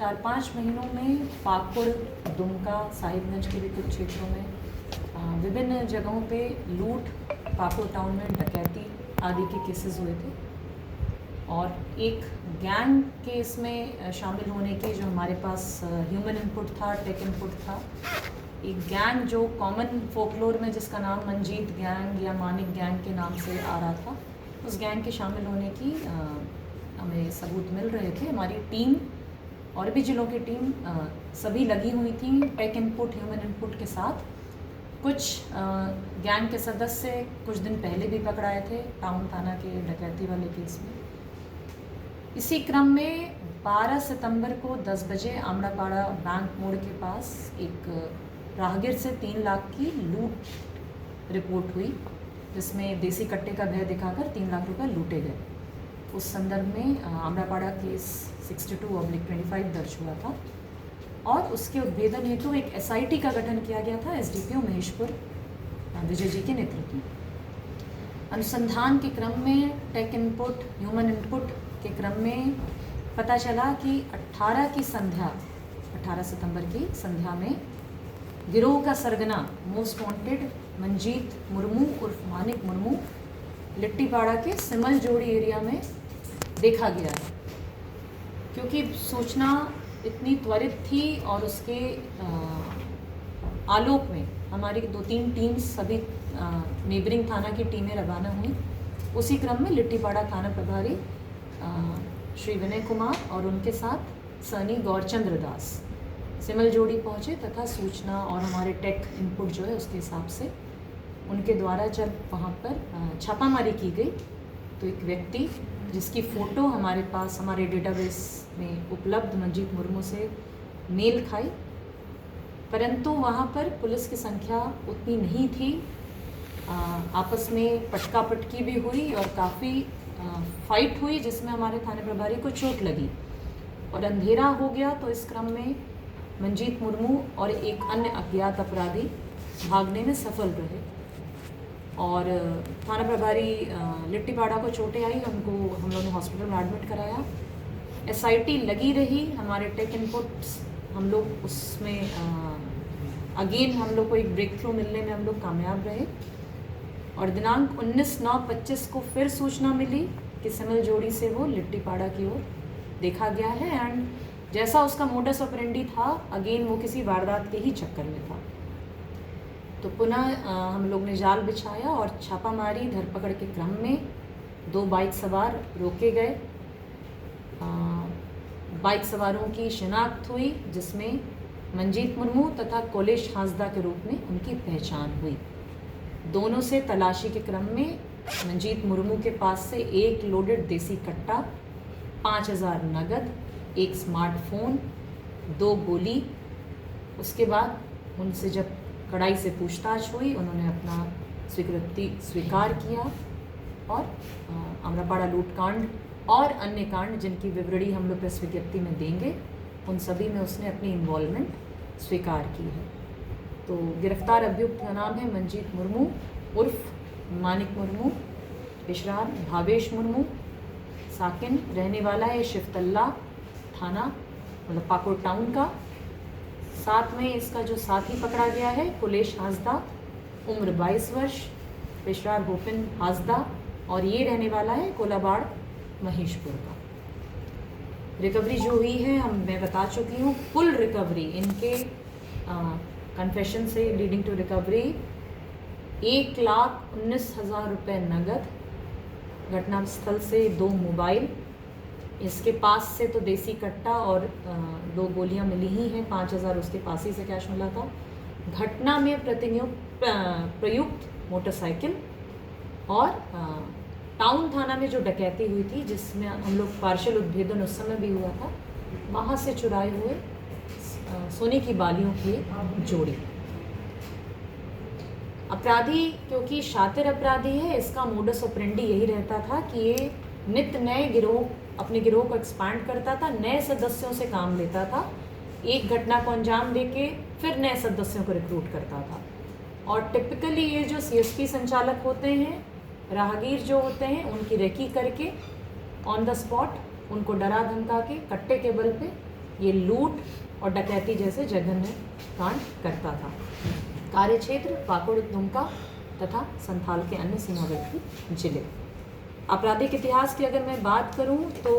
4-5 महीनों में पाकुड़, दुमका, साहिबगंज के भी कुछ क्षेत्रों में विभिन्न जगहों पे लूट, पाकुड़ टाउन में डकैती आदि के केसेस हुए थे। और एक गैंग के इसमें शामिल होने के जो हमारे पास ह्यूमन इनपुट था, टेक इनपुट था। एक गैंग जो कॉमन फोकलोर में जिसका नाम मंजीत गैंग या मानिक गैंग के नाम से आ रहा था, उस गैंग के शामिल होने की हमें सबूत मिल रहे थे। हमारी टीम और भी जिलों की टीम सभी लगी हुई थी टेक इनपुट, ह्यूमन इनपुट के साथ। कुछ गैंग के सदस्य कुछ दिन पहले भी पकड़ाए थे टाउन थाना के डकैती वाले केस में। इसी क्रम में 12 सितंबर को 10 बजे आमड़ापाड़ा बैंक मोड़ के पास एक राहगीर से 3 लाख की लूट रिपोर्ट हुई, जिसमें देसी कट्टे का भय दिखाकर 3 लाख रुपए लूटे गए। उस संदर्भ में आमड़ापाड़ा केस 62/25 दर्ज हुआ था और उसके उद्भेदन हेतु एक SIT का गठन किया गया था SDPO महेशपुर विजय जी के नेतृत्व में। अनुसंधान के क्रम में टेक इनपुट, ह्यूमन इनपुट के क्रम में पता चला कि 18 सितंबर की संध्या में गिरोह का सरगना मोस्ट वांटेड मंजीत मुर्मू उर्फ मानिक मुर्मू लिट्टीपाड़ा के सिमल जोड़ी एरिया में देखा गया है। क्योंकि सूचना इतनी त्वरित थी और उसके आलोक में हमारी 2-3 टीम्स सभी नेबरिंग थाना की टीमें रवाना हुई। उसी क्रम में लिट्टीपाड़ा थाना प्रभारी श्री विनय कुमार और उनके साथ सनी गौरचंद्र दास सिमल जोड़ी पहुँचे तथा सूचना और हमारे टेक इनपुट जो है उसके हिसाब से उनके द्वारा जब वहाँ पर छापामारी की गई तो एक व्यक्ति जिसकी फ़ोटो हमारे पास हमारे डेटाबेस में उपलब्ध मंजीत मुर्मू से मेल खाई, परंतु वहाँ पर पुलिस की संख्या उतनी नहीं थी। आपस में पटका पटकी भी हुई और काफ़ी फाइट हुई, जिसमें हमारे थाने प्रभारी को चोट लगी और अंधेरा हो गया। तो इस क्रम में मंजीत मुर्मू और एक अन्य अज्ञात अपराधी भागने में सफल रहे और थाना प्रभारी लिट्टीपाड़ा को चोटें आई, उनको हम लोगों ने हॉस्पिटल में एडमिट कराया। SIT लगी रही, हमारे टेक इनपुट्स हम लोग उसमें अगेन हम लोग को एक ब्रेक थ्रू मिलने में हम लोग कामयाब रहे और दिनांक 19/9/25 को फिर सूचना मिली कि सिमल जोड़ी से वो लिट्टीपाड़ा की ओर देखा गया है एंड जैसा उसका मोडस ऑपरेंडी था अगेन वो किसी वारदात के ही चक्कर में था। तो पुनः हम लोग ने जाल बिछाया और छापामारी धरपकड़ के क्रम में 2 बाइक सवार रोके गए। बाइक सवारों की शिनाख्त हुई, जिसमें मंजीत मुर्मू तथा कोलेश हांसदा के रूप में उनकी पहचान हुई। दोनों से तलाशी के क्रम में मंजीत मुर्मू के पास से 1 लोडेड देसी कट्टा, 5000 नगद, 1 स्मार्टफोन, 2 गोली। उसके बाद उनसे जब कड़ाई से पूछताछ हुई, उन्होंने अपना स्वीकृति स्वीकार किया और आमड़ापाड़ा लूटकांड और अन्य कांड जिनकी विवरणी हम लोग प्रेस विज्ञप्ति में देंगे, उन सभी में उसने अपनी इन्वॉल्वमेंट स्वीकार की है। तो गिरफ्तार अभियुक्त का नाम है मंजीत मुर्मू उर्फ मानिक मुर्मू, इशरार भावेश मुर्मू, साकिन, रहने वाला है शिवतल्ला थाना मतलब पाकुड़ टाउन का। साथ में इसका जो साथी पकड़ा गया है कोलेश हांसदा, उम्र 22 वर्ष, पेशरार भूपिन हांसदा और ये रहने वाला है कोलाबाड़ महेशपुर का। रिकवरी जो हुई है मैं बता चुकी हूँ। कुल रिकवरी इनके कन्फेशन से लीडिंग टू रिकवरी 1,19,000 रुपये नगद, घटनास्थल से 2 मोबाइल, इसके पास से तो देसी कट्टा और 2 गोलियां मिली ही हैं, 5,000 उसके पास ही से कैश मिला था। घटना में प्रयुक्त मोटरसाइकिल और टाउन थाना में जो डकैती हुई थी जिसमें हम लोग पार्शियल उद्भेदन उस समय भी हुआ था, वहाँ से चुराए हुए सोने की बालियों की जोड़ी। अपराधी क्योंकि शातिर अपराधी है, इसका मोडस ऑपरेंडी यही रहता था कि ये नित्य नए अपने गिरोह को एक्सपांड करता था, नए सदस्यों से काम लेता था, एक घटना को अंजाम देके फिर नए सदस्यों को रिक्रूट करता था। और टिपिकली ये जो CSP संचालक होते हैं, राहगीर जो होते हैं, उनकी रेकी करके ऑन द स्पॉट उनको डरा धमका के कट्टे के बल पे ये लूट और डकैती जैसे जघन्य कांड करता था। कार्यक्षेत्र पाकुड़, दुमका तथा संथाल के अन्य सीमावर्ती जिले। आपराधिक इतिहास की अगर मैं बात करूं तो